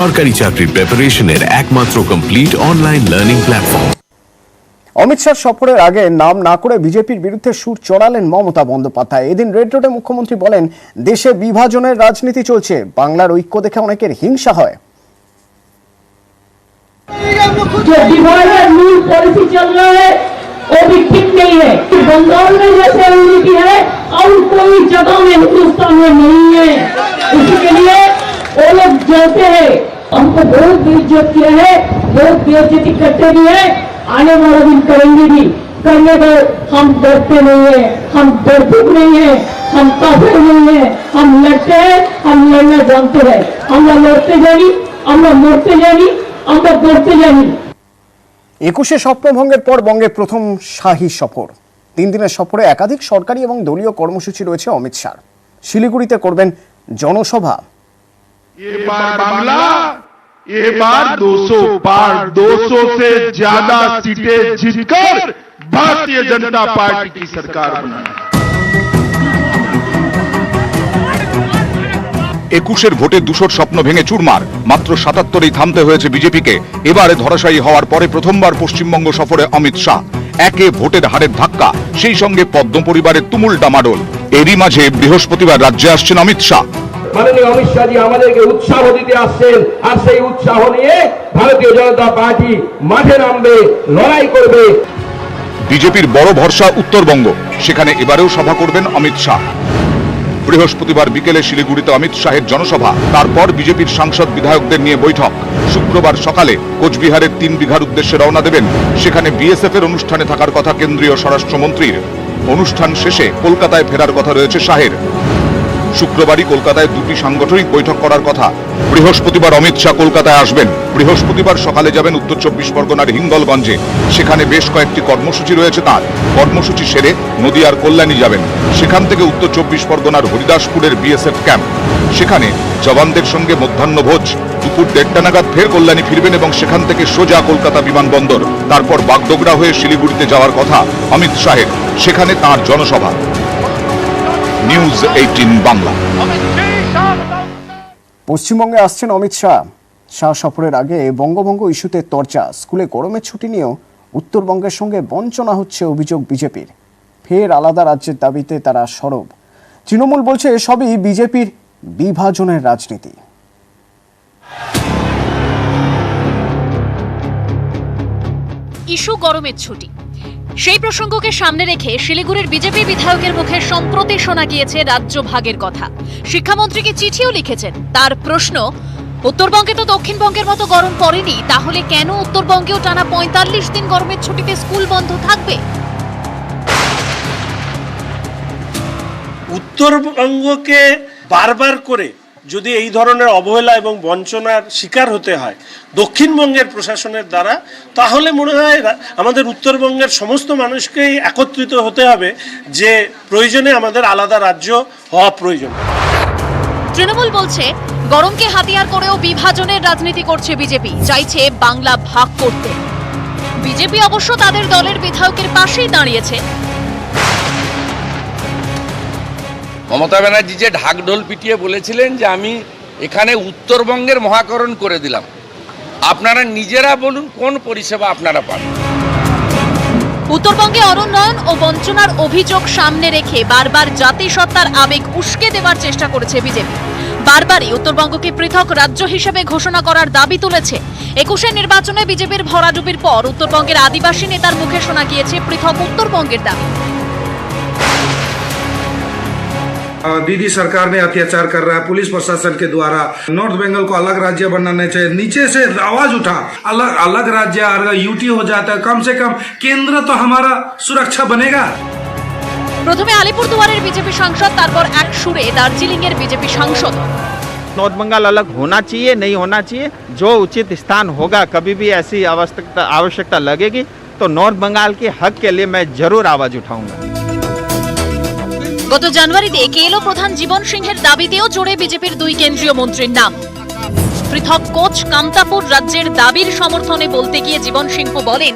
সরকারি চাকরির প্রিপারেশনের একমাত্র complete online learning platform. Amit Shah সফরের আগে নাম না করে বিজেপির বিরুদ্ধে সুর চড়ালেন মমতা বন্দ্যোপাধ্যায়। এদিন রেড রোডে মুখ্যমন্ত্রী বলেন, দেশে বিভাজনের রাজনীতি চলছে, বাংলার ঐক্য দেখে অনেকের হিংসা হয়। जो डिवाइड रूल पॉलिसी चल रहा है वो भी ठीक नहीं है। बंगाल में जैसे यूनिटी है और कोई जगह में हिंदुस्तान में नहीं है। इसी के लिए वो लोग जलते हैं, हमको बहुत बेइज्जत किया है, बहुत बेइज्जती करते भी है, आने वाला दिन करेंगे भी। करने दो, हम डरते नहीं है, हम डरते नहीं है, हम काफिर नहीं है, हम लड़ते हैं, हम लड़ना जानते हैं। हम लड़ते जानी, हम मरते जानी, আমরা করতে জানি। 21শে স্বপ্নভঙ্গের পর বঙ্গে প্রথম শাহী সফর। 3 দিনের সফরে একাধিক সরকারি এবং দলীয় কর্মসূচি রয়েছে অমিত শাহ। শিলিগুড়িতে করবেন জনসভা। এবার বাংলা, এবার 200 पार 200 से ज्यादा सीटें जीतकर भारतीय जनता पार्टी की सरकार बनाएं। 21-এর ভোটে 200 স্বপ্ন ভেঙে চুরমার, মাত্র 77-এই থামতে হয়েছে বিজেপিকে। এবারে ধরাশায়ী হওয়ার পরে প্রথমবার পশ্চিমবঙ্গ সফরে অমিত শাহ। একে ভোটের হারের ধাক্কা, সেই সঙ্গে পদ্ম পরিবারের তুমুল ডামাডোল। এরই মাঝে বৃহস্পতিবার রাজ্যে আসছেন অমিত শাহ। মাননীয় অমিত শাহজি আমাদেরকে উৎসাহ দিতে আসছেন, আর সেই উৎসাহ নিয়ে ভারতীয় জনতা পার্টি মাঠে নামবে, লড়াই করবে। বিজেপির বড় ভরসা উত্তরবঙ্গ, সেখানে এবারেও সভা করবেন অমিত শাহ। বৃহস্পতিবার বিকেলে শিলিগুড়িতে অমিত শাহের জনসভা, তারপর বিজেপির সাংসদ বিধায়কদের নিয়ে বৈঠক। শুক্রবার সকালে কোচবিহারের 3 বিঘার উদ্দেশ্যে রওনা দেবেন। সেখানে বিএসএফ এর অনুষ্ঠানে থাকার কথা কেন্দ্রীয় স্বরাষ্ট্রমন্ত্রীর। অনুষ্ঠান শেষে কলকাতায় ফেরার কথা রয়েছে শাহের। শুক্রবারই কলকাতায় 2টি সাংগঠনিক বৈঠক করার কথা। বৃহস্পতিবার অমিত শাহ কলকাতায় আসবেন। বৃহস্পতিবার সকালে যাবেন উত্তর 24 পরগনার হিঙ্গলগঞ্জে। সেখানে বেশ কয়েকটি কর্মসূচি রয়েছে তার। কর্মসূচি সেরে নদিয়ার কল্যাণী যাবেন। সেখান থেকে উত্তর 24 পরগনার হরিদাসপুরের বিএসএফ ক্যাম্প, সেখানে জওয়ানদের সঙ্গে মধ্যাহ্নভোজ। দুপুর 1:30 নাগাদ ফের কল্যাণী ফিরবেন এবং সেখান থেকে সোজা কলকাতা বিমানবন্দর, তারপর বাগডোগরা হয়ে শিলিগুড়িতে যাওয়ার কথা অমিত শাহের। সেখানে তাঁর জনসভা। নিউজ 18 বাংলা। পশ্চিমবঙ্গে আসছেন অমিত শাহ। শাহ সফরের আগে বঙ্গভঙ্গ ইস্যুতে চর্চা, স্কুলে গরমের ছুটি নিয়েও উত্তরবঙ্গের সঙ্গে বঞ্চনা হচ্ছে অভিযোগ বিজেপির। ফের আলাদা রাজ্যের দাবিতে তারা সরব। তৃণমূল বলছে সবই বিজেপির বিভাজনের রাজনীতি। ইস্যু গরমের ছুটি, সেই প্রসঙ্গকে সামনে রেখে শিলিগুড়ির বিজেপি বিধায়কের মুখে সম্প্রতি শোনা গিয়েছে রাজ্য ভাগের কথা। শিক্ষামন্ত্রীকে চিঠিও লিখেছেন। তার প্রশ্ন, উত্তরবঙ্গে তো দক্ষিণবঙ্গের মতো গরম পড়েনি, তাহলে কেন উত্তরবঙ্গেও টানা 45 দিন গরমের ছুটিতে স্কুল বন্ধ থাকবে? উত্তরবঙ্গকে বারবার করে যদি এই ধরনের অবহেলা এবং বঞ্চনার শিকার হতে হয় দক্ষিণবঙ্গের প্রশাসনের দ্বারা, তাহলে মনে হয় আমাদের উত্তরবঙ্গের সমস্ত মানুষকেই একত্রিত হতে হবে যে প্রয়োজনে আমাদের আলাদা রাজ্য হওয়া প্রয়োজন। তৃণমূল বলছে গরমকে হাতিয়ার করেও বিভাজনের রাজনীতি করছে বিজেপি, চাইছে বাংলা ভাগ করতে। বিজেপি অবশ্য তাদের দলের বিধায়কের পাশেই দাঁড়িয়েছে। মমতা ব্যানার্জি যে ঢাকঢোল পিটিয়ে বলেছিলেন যে আমি এখানে উত্তরবঙ্গের মহাকরণ করে দিলাম, আপনারা নিজেরা বলুন কোন পরিষেবা আপনারা পান। উত্তরবঙ্গে অনুন্নয়ন ও বঞ্চনার অভিযোগ সামনে রেখে বারবার জাতিসত্তার আবেগ উস্কে দেওয়ার চেষ্টা করেছে বিজেপি। বারবারই উত্তরবঙ্গকে পৃথক রাজ্য হিসেবে ঘোষণা করার দাবি তুলেছে। 21-এর নির্বাচনে বিজেপির ভরাডুবির পর উত্তরবঙ্গের আদিবাসী নেতার মুখে শোনা গিয়েছে পৃথক উত্তরবঙ্গের দাবি। दीदी सरकार ने अत्याचार कर रहा है पुलिस प्रशासन के द्वारा, नॉर्थ बंगाल को अलग राज्य बनाना चाहिए। नीचे से आवाज उठा, अलग अलग राज्य अगर यूटी हो जाता है, कम से कम केंद्र तो हमारा सुरक्षा बनेगा। প্রথমে আলিপুরদুয়ারের বিজেপি সাংসদ, তারপর এক সুরে দার্জিলিং এর বিজেপি সাংসদ। नॉर्थ बंगाल अलग होना चाहिए, नहीं होना चाहिए, जो उचित स्थान होगा, कभी भी ऐसी आवश्यकता लगेगी तो नॉर्थ बंगाल के हक के लिए मैं जरूर आवाज उठाऊंगा। গত জানুয়ারিতে কেএলও প্রধান জীবন সিংহের দাবিতেও জোরে বিজেপির 2 কেন্দ্রীয় মন্ত্রীর নাম। পৃথক কোচ কামতাপুর রাজ্যের দাবির সমর্থনে বলতে গিয়ে জীবন সিংহ বলেন,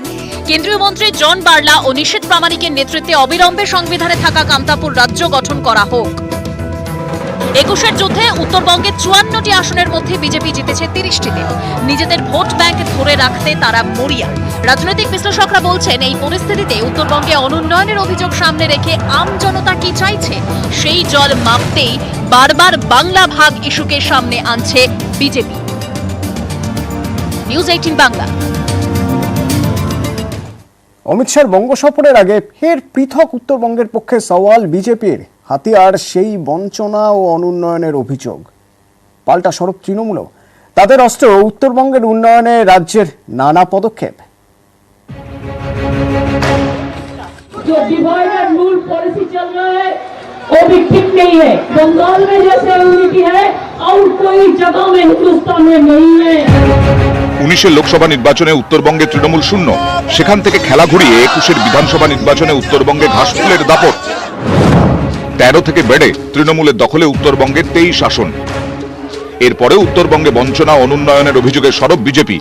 কেন্দ্রীয় মন্ত্রী জন বার্লা ও নিশীথ প্রামাণিকের নেতৃত্বে অবিলম্বে সংবিধানে থাকা কামতাপুর রাজ্য গঠন করা হোক। 21-এর যুদ্ধে উত্তরবঙ্গে 54টি আসনের মধ্যে বিজেপি জিতেছে 30টিতে। নিজেদের ভোট ব্যাংক ধরে রাখতে তারা মরিয়া। রাজনৈতিক বিশ্লেষকরা বলছেন, এই পরিস্থিতিতে উত্তরবঙ্গে অনুন্নয়নের অভিযোগ সামনে রেখে আম জনতা কি চাইছে সেই জল মাপতেই বারবার বাংলা ভাগ ইস্যুকে সামনে আনছে বিজেপি। নিউজ 18 বাংলা। অমিত শাহর বঙ্গ সফরের আগে ফের পৃথক উত্তরবঙ্গের পক্ষে সওয়াল বিজেপির। হাতিয়ার সেই বঞ্চনা ও অনুন্নয়নের অভিযোগ। পাল্টা সরব তৃণমূলও। তাদের অস্ত্র উত্তরবঙ্গের উন্নয়নে রাজ্যের নানা পদক্ষেপ। जो डिवाइड एंड रूल पॉलिसी चल रहा है वो भी ठीक नहीं है। बंगाल में जैसे यूनिटी है और कोई जगह में हिंदुस्तान में नहीं है। 19-এর লোকসভা নির্বাচনে উত্তরবঙ্গে তৃণমূল শূন্য, সেখান থেকে খেলা ঘুরিয়ে 21-এর বিধানসভা নির্বাচনে উত্তরবঙ্গে ঘাসফুলের দাপট। 13 থেকে বেড়ে তৃণমূলের দখলে উত্তরবঙ্গের 23 আসন। এরপরে উত্তরবঙ্গে বঞ্চনা অনুন্নয়নের অভিযোগে সরব বিজেপি।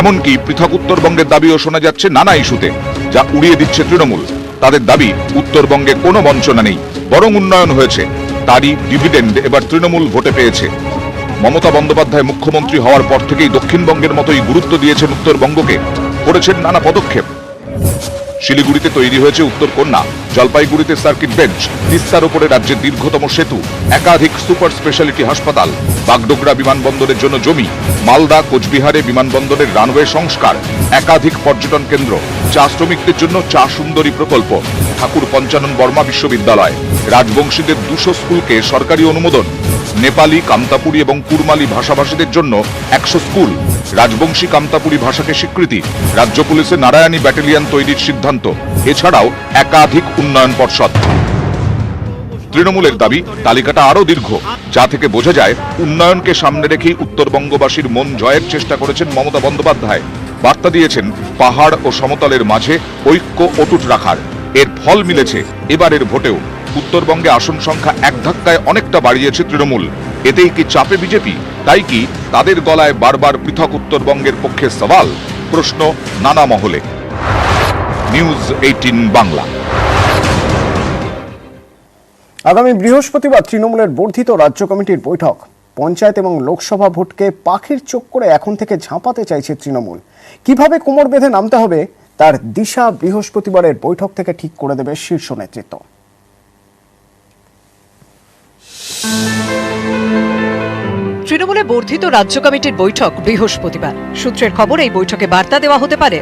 এমনকি পৃথক উত্তরবঙ্গের দাবিও শোনা যাচ্ছে নানা ইস্যুতে, যা উড়িয়ে দিচ্ছে তৃণমূল। তাদের দাবি, উত্তরবঙ্গে কোনো বঞ্চনা নেই, বরং উন্নয়ন হয়েছে। তারই ডিভিডেন্ড এবার তৃণমূল ভোটে পেয়েছে। মমতা বন্দ্যোপাধ্যায় মুখ্যমন্ত্রী হওয়ার পর থেকেই দক্ষিণবঙ্গের মতোই গুরুত্ব দিয়েছেন উত্তরবঙ্গকে, করেছেন নানা পদক্ষেপ। শিলিগুড়িতে তৈরি হয়েছে উত্তরকন্যা, জলপাইগুড়িতে সার্কিট বেঞ্চ, তিস্তার ওপরে রাজ্যের দীর্ঘতম সেতু, একাধিক সুপার স্পেশালিটি হাসপাতাল, বাগডোগরা বিমানবন্দরের জন্য জমি, মালদা কোচবিহারে বিমানবন্দরের রানওয়ে সংস্কার, একাধিক পর্যটন কেন্দ্র, চা শ্রমিকদের জন্য চা সুন্দরী প্রকল্প, ঠাকুর পঞ্চানন বর্মা বিশ্ববিদ্যালয়, রাজবংশীদের 200 স্কুলকে সরকারি অনুমোদন, নেপালি, কামতাপুরি এবং কুরমালি ভাষাভাষীদের জন্য 100 স্কুল, রাজবংশী কামতাপুরি ভাষাকে স্বীকৃতি, রাজ্য পুলিশে নারায়ণী ব্যাটালিয়ন তৈরির সিদ্ধান্ত, এছাড়াও একাধিক উন্নয়ন পর্ষদ। তৃণমূলের দাবি, তালিকাটা আরো দীর্ঘ, যা থেকে বোঝা যায় উন্নয়নকে সামনে রেখেই উত্তরবঙ্গবাসীর মন জয়ের চেষ্টা করেছেন মমতা বন্দ্যোপাধ্যায়। বার্তা দিয়েছেন পাহাড় ও সমতলের মাঝে ঐক্য অটুট রাখার। এর ফল মিলেছে এবারের ভোটেও। উত্তরবঙ্গে আসন সংখ্যা এক ধাক্কায় অনেকটা বাড়িয়েছে তৃণমূল। এতেই কি চাপে বিজেপি? তাই কি তাদের গলায় বারবার পৃথক উত্তরবঙ্গের পক্ষে সওয়াল? প্রশ্ন নানা মহলে। নিউজ 18 বাংলা। আগামী বৃহস্পতিবার তৃণমূলের বর্ধিত রাজ্য কমিটির বৈঠক। পঞ্চায়েত এবং লোকসভা ভোটকে পাখির চোখ করে এখন থেকে ঝাঁপাতে চাইছে তৃণমূল। কিভাবে কোমর বেঁধে নামতে হবে তার দিশা বৃহস্পতিবারের বৈঠক থেকে ঠিক করে দেবে শীর্ষ নেতৃত্ব। তৃণমূলে বর্ধিত রাজ্য কমিটির বৈঠক বৃহস্পতিবার। সূত্রের খবর, এই বৈঠকে বার্তা দেওয়া হতে পারে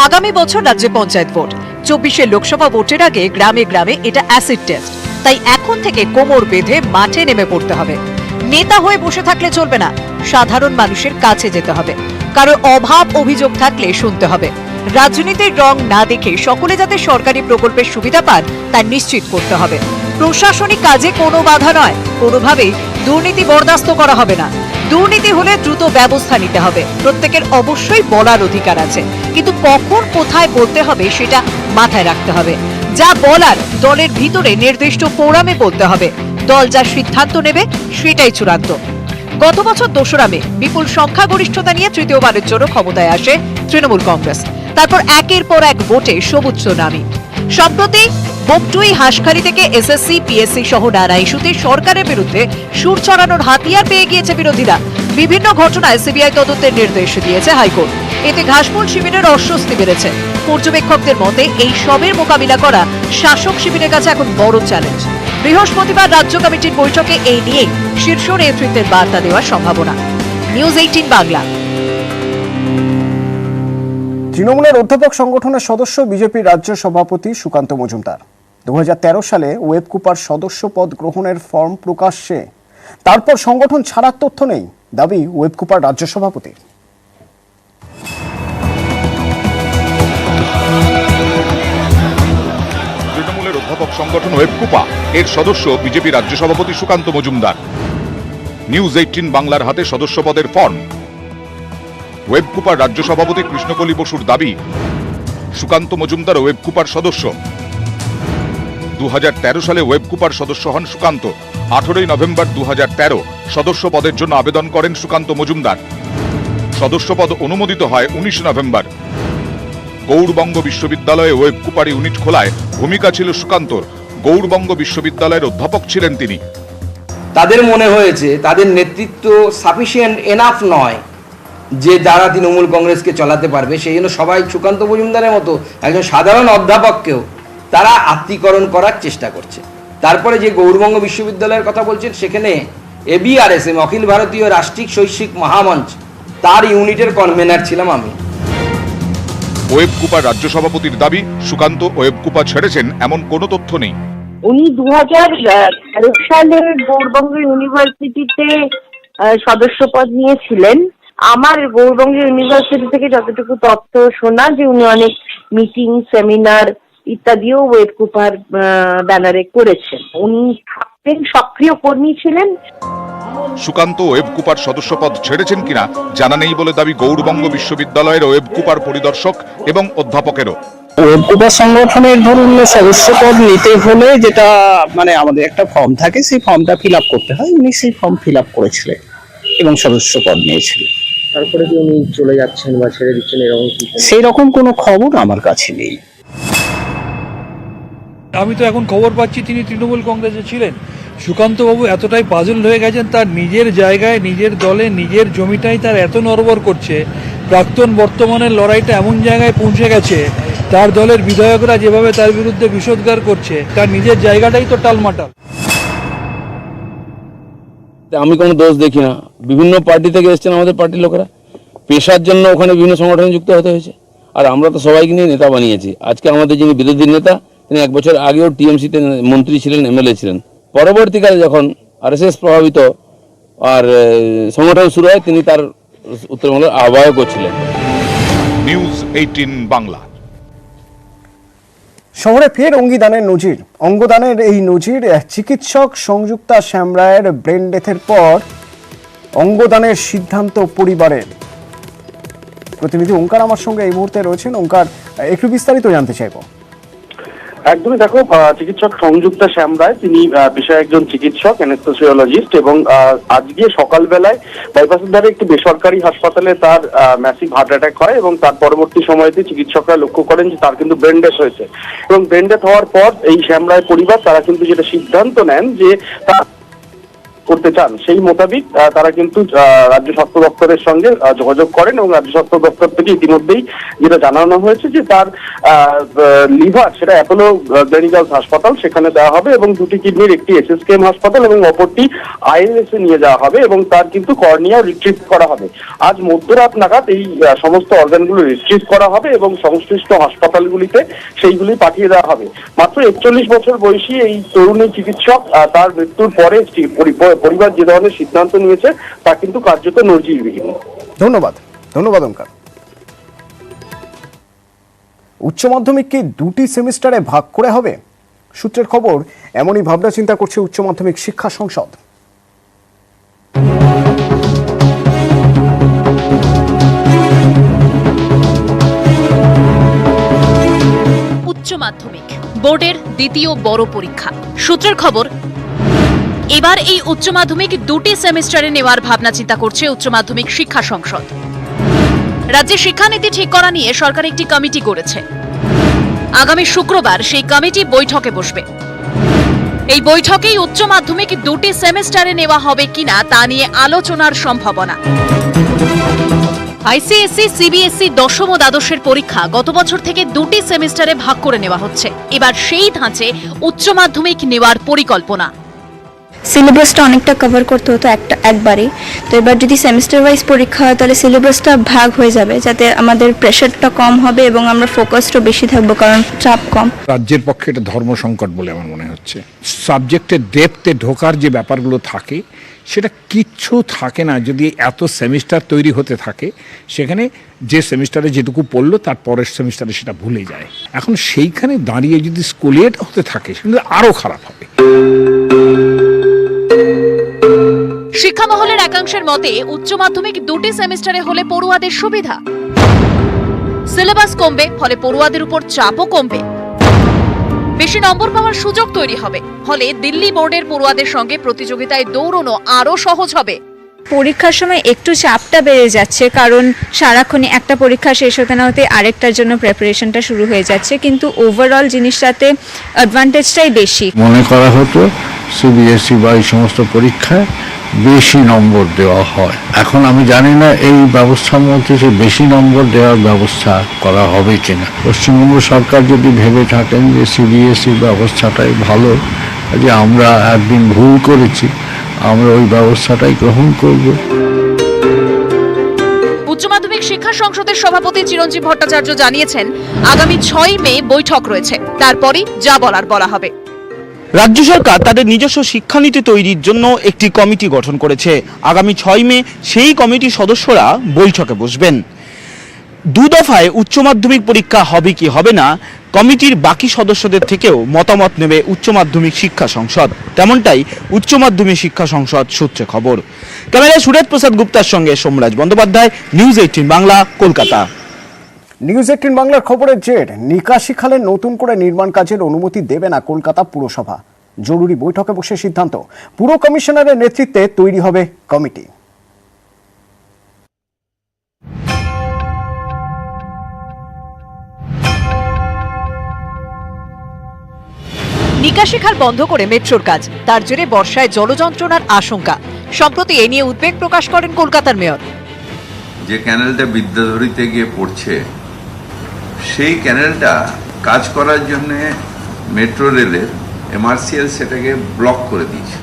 আগামী বছর রাজ্যে পঞ্চায়েত ভোট। 24-এর লোকসভা ভোটের আগে গ্রামে গ্রামে এটা অ্যাসিড টেস্ট। তাই এখন থেকে কোমর বেঁধে মাঠে নেমে পড়তে হবে। নেতা হয়ে বসে থাকলে চলবে না, সাধারণ মানুষের কাছে যেতে হবে। কারো অভাব অভিযোগ থাকলে শুনতে হবে। রাজনীতির রং না দেখে সকলে যাতে সরকারি প্রকল্পের সুবিধা পান তা নিশ্চিত করতে হবে। প্রশাসনিক কাজে কোনো বাধা নয়, কোনোভাবেই দুর্নীতি বরদাস্ত করা হবে না। দুর্নীতি হলে দ্রুত ব্যবস্থা নিতে হবে। প্রত্যেকের অবশ্যই বলার অধিকার আছে, কিন্তু কখন কোথায় বলতে হবে সেটা মাথায় রাখতে হবে। যা বলার দলের ভিতরে নির্দিষ্ট ফোরামে বলতে হবে। দল যা সিদ্ধান্ত নেবে সেটাই চূড়ান্ত। গত বছর 2রা মে বিপুল সংখ্যাগরিষ্ঠতা নিয়ে তৃতীয়বারের জন্য ক্ষমতায় আসে তৃণমূল কংগ্রেস। তারপর একের পর এক ভোটে সবুজ সুনামি। সম্প্রতি বকটুই হাঁসখালি থেকে এসএসসি পিএসসি সহ নানা ইস্যুতে সরকারের বিরুদ্ধে সুর ছড়ানোর হাতিয়ার পেয়ে গিয়েছে বিরোধীরা। বিভিন্ন ঘটনায় সিবিআই তদন্তের নির্দেশ দিয়েছে হাইকোর্ট। এতে ঘাসফুল শিবিরের অস্বস্তি বেড়েছে। পর্যবেক্ষকদের মতে এই সবের মোকাবিলা করা শাসক শিবিরের কাছে এখন বড় চ্যালেঞ্জ। বৃহস্পতিবার রাজ্য কমিটির বৈঠকে এই নিয়েই শীর্ষ নেতৃত্বের বার্তা দেওয়ার সম্ভাবনা। নিউজ 18 বাংলা। তৃণমূলের অধ্যাপক সংগঠনের সদস্য বিজেপির রাজ্য সভাপতি সুকান্ত মজুমদার 2013 সালে ওয়েবকুপার সদস্য পদ গ্রহণের ফর্ম প্রকাশ্যে। তারপর সংগঠন ছাড়ার তথ্য নেই, দাবি ওয়েবকুপার রাজ্য সভাপতির। তৃণমূলের অধ্যাপক সংগঠন ওয়েবকুপা এর সদস্য বিজেপি রাজ্য সভাপতি সুকান্ত মজুমদার। নিউজ 18 বাংলার হাতে সদস্য পদের ফর্ম। ওয়েবকুপার রাজ্য সভাপতি কৃষ্ণকলি বসুর দাবি, সুকান্ত মজুমদার ওয়েবকুপার সদস্য। 2013 সালে ওয়েবকুপার সদস্য হন সুকান্ত। 18 নভেম্বর 2013 সদস্য পদের জন্য আবেদন করেন সুকান্ত মজুমদার। সদস্য পদ অনুমোদিত হয় 19 নভেম্বর। গৌড়বঙ্গ বিশ্ববিদ্যালয়ে ওয়েবকুপার ইউনিট খোলায় ভূমিকা ছিল সুকান্তর। গৌড়বঙ্গ বিশ্ববিদ্যালয়ের অধ্যাপক ছিলেন তিনি। তাদের মনে হয়েছে তাদের নেতৃত্ব সাফিসিয়েন্ট এনাফ নয় যে যারা তৃণমূল কংগ্রেসকে চালাতে পারবে, সেই জন্য সবাই সুকান্ত মজুমদারের মতো একজন সাধারণ অধ্যাপককেও তারা আত্মীকরণ করার চেষ্টা করছে। তারপরে যে গৌড়বঙ্গ বিশ্ববিদ্যালয়ের কথা বলছেন, সেখানে ABRSM অখিল ভারতীয় রাষ্ট্রিক শৈক্ষিক মহামঞ্চ তার ইউনিটের কনভেনার ছিলাম আমি। ওয়েবকুপার রাজ্য সভাপতির দাবি, সুকান্ত ওয়েবকুপা ছেড়েছেন এমন কোনো তথ্য নেই। উনি 2013 সালে গৌড়বঙ্গ ইউনিভার্সিটিতে সদস্য পদ নিয়েছিলেন। আমার গৌড়বঙ্গ ইউনিভার্সিটি থেকে যতটুকু তথ্য শোনা, যে উনি অনেক মিটিং, সেমিনার ইত্যাদিও ওয়েবকুপার ব্যানারে করেছেন। উনি সক্রিয় কর্মী ছিলেন। সুকান্ত ওয়েবকুপার সদস্যপদ ছেড়েছেন কিনা জানা নেই বলে দাবি গৌড়বঙ্গ বিশ্ববিদ্যালয়ের ওয়েবকুপার পরিদর্শক এবং অধ্যাপকেরও। ওয়েবকুপার সংগঠনের ধরুন সদস্যপদ নিতে হলে যেটা আমাদের একটা ফর্ম থাকে, সেই ফর্মটা ফিল আপ করতে হয়। উনি সেই ফর্ম ফিল আপ করেছিলেন এবং সদস্যপদ নিয়েছিলেন। তারপরে কি উনি চলে যাচ্ছেন বা ছেড়ে দিচ্ছেন এরকম সেই রকম কোনো খবর আমার কাছে নেই। আমি তো এখন খবর পাচ্ছি তিনি তৃণমূল কংগ্রেসে ছিলেন। সুকান্তবাবু এতটাই পাজল হয়ে গেছেন, তার নিজের জায়গায়, নিজের দলে, নিজের জমিটাই তার এত নড়বড় করছে। প্রাক্তন বর্তমানের লড়াইটা এমন জায়গায় পৌঁছে গেছে, তার দলের বিধায়করা যেভাবে তার বিরুদ্ধে বিষোদ্গার করছে, তার নিজের জায়গাটাই তো টালমাটাল। আমি কোনো দোষ দেখি না। বিভিন্ন পার্টি থেকে এসেছেন আমাদের পার্টির লোকেরা, পেশার জন্য ওখানে বিভিন্ন সংগঠনে যুক্ত হতে হয়েছে। আর আমরা তো সবাইকে নিয়ে নেতা বানিয়েছি। আজকে আমাদের যিনি বিরোধী নেতা, তিনি 1 বছর আগেও টিএমসিতে মন্ত্রী ছিলেন, MLA ছিলেন। পরবর্তীকালে যখন RSS প্রভাবিত আর সংগঠন শুরু হয়, তিনি তার উত্তরবঙ্গের আহ্বায়কও ছিলেন। নিউজ 18 বাংলা। শহরে ফের অঙ্গদানের নজির। অঙ্গদানের এই নজির চিকিৎসক সংযুক্তা শ্যামরায়ের ব্রেন ডেথের পর অঙ্গদানের সিদ্ধান্ত পরিবারের। প্রতিনিধি ওঙ্কার আমার সঙ্গে এই মুহূর্তে রয়েছেন। ওঙ্কার, একটু বিস্তারিত জানতে চাইবো। একদমই, দেখো, চিকিৎসক সংযুক্তা শ্যামরায় তিনি পেশায় একজন চিকিৎসক, অ্যানেস্থেসিওলজিস্ট, এবং আজকে সকালবেলায় বাইপাসের ধারে একটি বেসরকারি হাসপাতালে তার ম্যাসিভ হার্ট অ্যাটাক হয় এবং তার পরবর্তী সময়তে চিকিৎসকরা লক্ষ্য করেন যে তার কিন্তু ব্রেন ডেথ হয়েছে। এবং ব্রেন ডেথ হওয়ার পর এই শ্যামরায় পরিবার তারা কিন্তু যেটা সিদ্ধান্ত নেন যে তার করতে চান, সেই মোতাবেক তারা কিন্তু রাজ্য স্বাস্থ্য দপ্তরের সঙ্গে যোগাযোগ করেন এবং রাজ্য স্বাস্থ্য দপ্তর থেকে ইতিমধ্যেই যেটা জানানো হয়েছে যে তার লিভার সেটা অ্যাপোলো ক্লিনিক্যালস হাসপাতাল, সেখানে দেওয়া হবে এবং দুটি কিডনির, একটি SSKM হাসপাতাল এবং অপরটি ILS এ নিয়ে যাওয়া হবে এবং তার কিন্তু কর্নিয়া রিট্রিভ করা হবে। আজ মধ্যরাত নাগাদ এই সমস্ত অর্গানগুলো রিট্রিভ করা হবে এবং সংশ্লিষ্ট হাসপাতালগুলিতে সেইগুলি পাঠিয়ে দেওয়া হবে। মাত্র 41 বছর বয়সী এই তরুণী চিকিৎসক তার মৃত্যুর পরে পরিবার যে ধরনের সিদ্ধান্ত নিয়েছে তা কিন্তু কার্যত নজিরবিহীন। ধন্যবাদ ওঙ্কার। উচ্চ মাধ্যমিককে 2টি সেমিস্টারে ভাগ করে হবে? সূত্রের খবর, এমনই ভাবনা চিন্তা করছে উচ্চ মাধ্যমিক শিক্ষা সংসদ। উচ্চ মাধ্যমিক বোর্ডের দ্বিতীয় বড় পরীক্ষা। সূত্রের খবর, এবার এই উচ্চ মাধ্যমিক 2টি সেমিস্টারে নেওয়ার ভাবনা চিন্তা করছে উচ্চ মাধ্যমিক শিক্ষা সংসদ। রাজ্যে শিক্ষানীতি ঠিক করা নিয়ে সরকার একটি কমিটি করেছে। আগামী শুক্রবার সেই কমিটি বৈঠকে বসবে। এই বৈঠকেই উচ্চ মাধ্যমিক 2টি সেমিস্টারে নেওয়া হবে কিনা তা নিয়ে আলোচনার সম্ভাবনা। ICSE, CBSE দশম ও দ্বাদশের পরীক্ষা গত বছর থেকে 2টি সেমিস্টারে ভাগ করে নেওয়া হচ্ছে। এবার সেই ধাঁচে উচ্চ মাধ্যমিক নেওয়ার পরিকল্পনা। সিলেবাসটা অনেকটা কভার করতে হতো একবারে, তো এবার যদি সেমিস্টার ওয়াইজ পরীক্ষা হয় তাহলে সিলেবাসটা ভাগ হয়ে যাবে, যাতে আমাদের প্রেশারটা কম হবে এবং আমরা ফোকাসটা বেশি থাকবো, কারণ চাপ কম। রাজ্যের পক্ষে এটা ধর্ম সংকট বলে আমার মনে হচ্ছে। সাবজেক্টের ডেপথে ঢোকার যে ব্যাপারগুলো থাকে সেটা কিচ্ছু থাকে না যদি এত সেমিস্টার তৈরি হতে থাকে। সেখানে যে সেমিস্টারে যেটুকু পড়লো তার পরের সেমিস্টারে সেটা ভুলে যায়। এখন সেইখানে দাঁড়িয়ে যদি স্কুলিয়েট হতে থাকে সেটা আরও খারাপ হবে। শিক্ষা মহলের একাংশের মতে উচ্চ মাধ্যমিক 2টি সেমিস্টারে হলে পড়ুয়াদের সুবিধা। সিলেবাস কমবে, ফলে পড়ুয়াদের উপর চাপও কমবে। বেশি নম্বর পাওয়ার সুযোগ তৈরি হবে, ফলে দিল্লি বোর্ডের পড়ুয়াদের সঙ্গে প্রতিযোগিতায় দৌড়ানো আরও সহজ হবে। পরীক্ষার সময় একটু চাপটা বেড়ে যাচ্ছে, কারণ সারাক্ষণই একটা পরীক্ষা শেষ হতে না হতে আরেকটার জন্য প্রিপারেশনটা শুরু হয়ে যাচ্ছে, কিন্তু ওভারঅল জিনিসটাতে অ্যাডভান্টেজটাই বেশি। মনে করা হতো সিবিএসই বা এই সমস্ত পরীক্ষায় বেশি নম্বর দেওয়া হয়। এখন আমি জানি না এই ব্যবস্থার মধ্যে যে বেশি নম্বর দেওয়ার ব্যবস্থা করা হবে কিনা। পশ্চিমবঙ্গ সরকার যদি ভেবে থাকেন যে সিবিএসই ব্যবস্থাটাই ভালো, যে আমরা একদিন ভুল করেছি, আমরা ওই ব্যবস্থাটাই গ্রহণ করব। উচ্চ মাধ্যমিক শিক্ষা সংসদের সভাপতি চিরঞ্জীব ভট্টাচার্য জানিয়েছেন, আগামী 6 মে বৈঠক রয়েছে, তারপরই যা বলার বলা হবে। রাজ্য সরকার তাদের নিজস্ব শিক্ষানীতি তৈরির জন্য একটি কমিটি গঠন করেছে। আগামী 6 মে সেই কমিটির সদস্যরা বৈঠকে বসবেন। 2 দফায় উচ্চ মাধ্যমিক পরীক্ষা হবে কি হবে না, কমিটির বাকি সদস্যদের থেকেও মতামত নেবে উচ্চ মাধ্যমিক শিক্ষা সংসদ, তেমনটাই উচ্চ মাধ্যমিক শিক্ষা সংসদ সূত্রে খবর। ক্যামেরায় সুরেশ প্রসাদ গুপ্তার সঙ্গে সোমরাজ বন্দ্যোপাধ্যায়, নিউজ 18 বাংলা, কলকাতা। নিউজ 18 বাংলার খবরের জের, নিকাশি খালের নতুন করে নির্মাণ কাজের অনুমতি দেবে না কলকাতা পুরসভা। জরুরি বৈঠকে বসে সিদ্ধান্ত, পুর কমিশনারের নেতৃত্বে তৈরি হবে কমিটি। নিকাশি খাল বন্ধ করে মেট্রোর কাজ, তার জেরে বর্ষায় জলযন্ত্রণার আশঙ্কা। সম্প্রতি এ নিয়ে উদ্বেগ প্রকাশ করেন কলকাতার মেয়র। যে ক্যানেলটা বিদ্যাধরীতে গিয়ে পড়ছে, সেই ক্যানেলটা কাজ করার জন্য মেট্রো রেলের এমআরসিএল সেটাকে ব্লক করে দিয়েছে।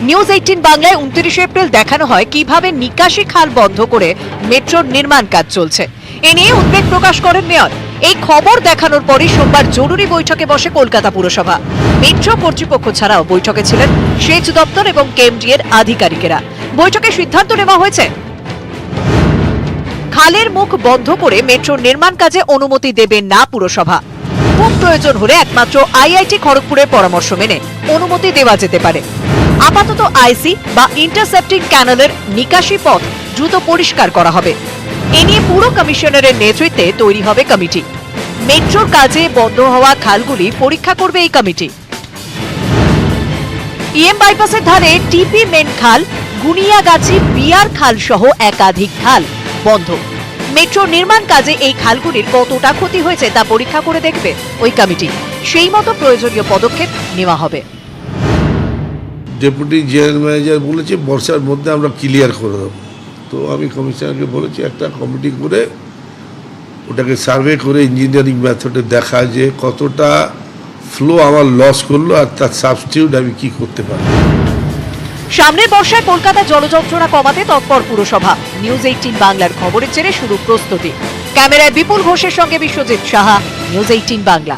নিউজ 18 বাংলায় 29 এপ্রিল দেখানো হয় কিভাবে নিকাশি খাল বন্ধ করে মেট্রোর নির্মাণ কাজ চলছে। এ নিয়ে উদ্বেগ প্রকাশ করেন মেয়র। এই খবর দেখানোর পরই সোমবার জরুরি বৈঠকে বসে কলকাতা পুরসভা। মেট্রো কর্তৃপক্ষ ছাড়াও বৈঠকে ছিলেন সেচ দপ্তর এবং কেএমডি এর আধিকারিকেরা। বৈঠকে সিদ্ধান্ত নেওয়া হয়েছে, খালের মুখ বন্ধ করে মেট্রোর নির্মাণ কাজে অনুমতি দেবে না পুরসভা। খুব প্রয়োজন হলে একমাত্র আইআইটি খড়গপুরের পরামর্শ মেনে অনুমতি দেওয়া যেতে পারে। আপাতত আইসি বা ইন্টারসেপ্টিং ক্যানেলের নিকাশি পথ দ্রুত পরিষ্কার করা হবে। এ নিয়ে পুর কমিশনারের নেতৃত্বে তৈরি হবে কমিটি। মেট্রোর কাজে বন্ধ হওয়া খালগুলি পরীক্ষা করবে এই কমিটি। ইএম বাইপাসের ধারে টিপি মেন খাল, গুনিয়াগাছি বিআর খাল সহ একাধিক খাল বন্ধ। মেট্রো নির্মাণ কাজে এই খালগুলির কতটা ক্ষতি হয়েছে তা পরীক্ষা করে দেখবে ওই কমিটি। সেই মতো প্রয়োজনীয় পদক্ষেপ নেওয়া হবে। ডেপুটি জেনারেল ম্যানেজার বলেছে বর্ষার মধ্যে আমরা ক্লিয়ার করে দেবো। তো আমি কমিশনারকে বলেছি একটা কমিটি করে ওটাকে সার্ভে করে ইঞ্জিনিয়ারিং মেথডে দেখা যে কতটা ফ্লো আমার লস করলো আর তার সাবস্টিটিউট আমি কি করতে পারি। সামনের বর্ষায় কলকাতা জলযন্ত্রণা কমাতে তৎপর পুরসভা। নিউজ 18 বাংলার খবরের জেরে শুরু প্রস্তুতি। ক্যামেরায় বিপুল ঘোষের সঙ্গে বিশ্বজিৎ সাহা, নিউজ 18 বাংলা।